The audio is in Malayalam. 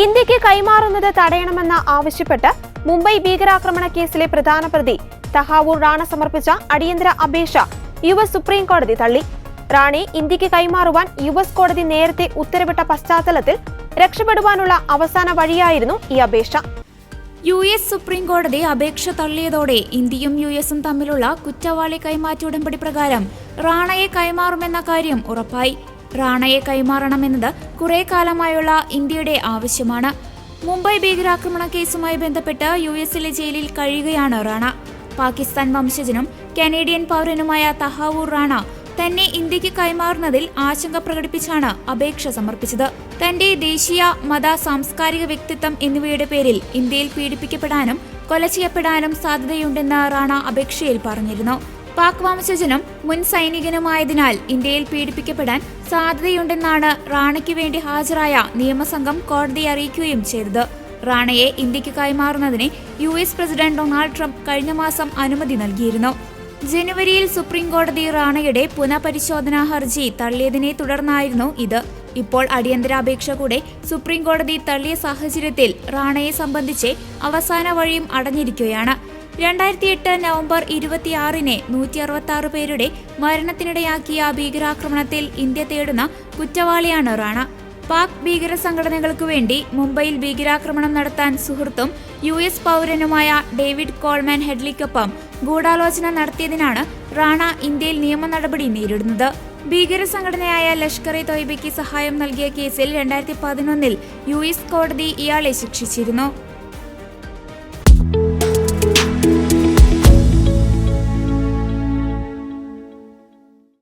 ഇന്ത്യക്ക് കൈമാറുന്നത് തടയണമെന്ന് ആവശ്യപ്പെട്ട് മുംബൈ ഭീകരാക്രമണ കേസിലെ പ്രധാന പ്രതി തഹാവൂർ റാണ സമർപ്പിച്ച അടിയന്തര അപേക്ഷ യുഎസ് സുപ്രീം കോടതി തള്ളി. റാണയെ ഇന്ത്യക്ക് കൈമാറുവാൻ യുഎസ് കോടതി നേരത്തെ ഉത്തരവിട്ട പശ്ചാത്തലത്തിൽ രക്ഷപ്പെടുവാനുള്ള അവസാന വഴിയായിരുന്നു ഈ അപേക്ഷ. യുഎസ് സുപ്രീം കോടതി അപേക്ഷ തള്ളിയതോടെ ഇന്ത്യയും യുഎസും തമ്മിലുള്ള കുറ്റവാളി കൈമാറ്റ ഉടമ്പടി പ്രകാരം റാണയെ കൈമാറുമെന്ന കാര്യം ഉറപ്പായി. റാണയെ കൈമാറണമെന്നത് കുറെ കാലമായുള്ള ഇന്ത്യയുടെ ആവശ്യമാണ്. മുംബൈ ഭീകരാക്രമണ കേസുമായി ബന്ധപ്പെട്ട് യുഎസിലെ ജയിലിൽ കഴിയുകയാണ് റാണ. പാകിസ്ഥാൻ വംശജനും കനേഡിയൻ പൗരനുമായ തഹാവൂർ റാണ തന്നെ ഇന്ത്യക്ക് കൈമാറുന്നതിൽ ആശങ്ക പ്രകടിപ്പിച്ചാണ് അപേക്ഷ സമർപ്പിച്ചത്. തന്റെ ദേശീയ, മത, സാംസ്കാരിക വ്യക്തിത്വം എന്നിവയുടെ പേരിൽ ഇന്ത്യയിൽ പീഡിപ്പിക്കപ്പെടാനും കൊല ചെയ്യപ്പെടാനും സാധ്യതയുണ്ടെന്ന് റാണ അപേക്ഷയിൽ പറഞ്ഞിരുന്നു. പാക് വംശജനും മുൻ സൈനികനുമായതിനാൽ ഇന്ത്യയിൽ പീഡിപ്പിക്കപ്പെടാൻ സാധ്യതയുണ്ടെന്നാണ് റാണയ്ക്ക് വേണ്ടി ഹാജരായ നിയമസംഘം കോടതിയെ അറിയിക്കുകയും ചെയ്തത്. റാണയെ ഇന്ത്യക്ക് കൈമാറുന്നതിന് യുഎസ് പ്രസിഡന്റ് ഡൊണാൾഡ് ട്രംപ് കഴിഞ്ഞ മാസം അനുമതി നൽകിയിരുന്നു. ജനുവരിയിൽ സുപ്രീം കോടതി റാണയുടെ പുനഃപരിശോധനാ ഹർജി തള്ളിയതിനെ തുടർന്നായിരുന്നു ഇത്. ഇപ്പോൾ അടിയന്തരാപേക്ഷ കൂടെ സുപ്രീം കോടതി തള്ളിയ സാഹചര്യത്തിൽ റാണയെ സംബന്ധിച്ച് അവസാന വഴിയും അടഞ്ഞിരിക്കുകയാണ്. 2008 നവംബർ 26-ന് 166 പേരുടെ മരണത്തിനിടയാക്കിയ ഭീകരാക്രമണത്തിൽ ഇന്ത്യ തേടുന്ന കുറ്റവാളിയാണ് റാണ. പാക് ഭീകര സംഘടനകൾക്കു വേണ്ടി മുംബൈയിൽ ഭീകരാക്രമണം നടത്താൻ സുഹൃത്തും യുഎസ് പൗരനുമായ ഡേവിഡ് കോൾമാൻ ഹെഡ്ലിക്കൊപ്പം ഗൂഢാലോചന നടത്തിയതിനാണ് റാണ ഇന്ത്യയിൽ നിയമ നടപടി നേരിടുന്നത്. ഭീകര സംഘടനയായ ലഷ്കർ-ഇ തോയ്ബയ്ക്ക് സഹായം നൽകിയ കേസിൽ 2011-ൽ യുഎസ് കോടതി ഇയാളെ ശിക്ഷിച്ചിരുന്നു.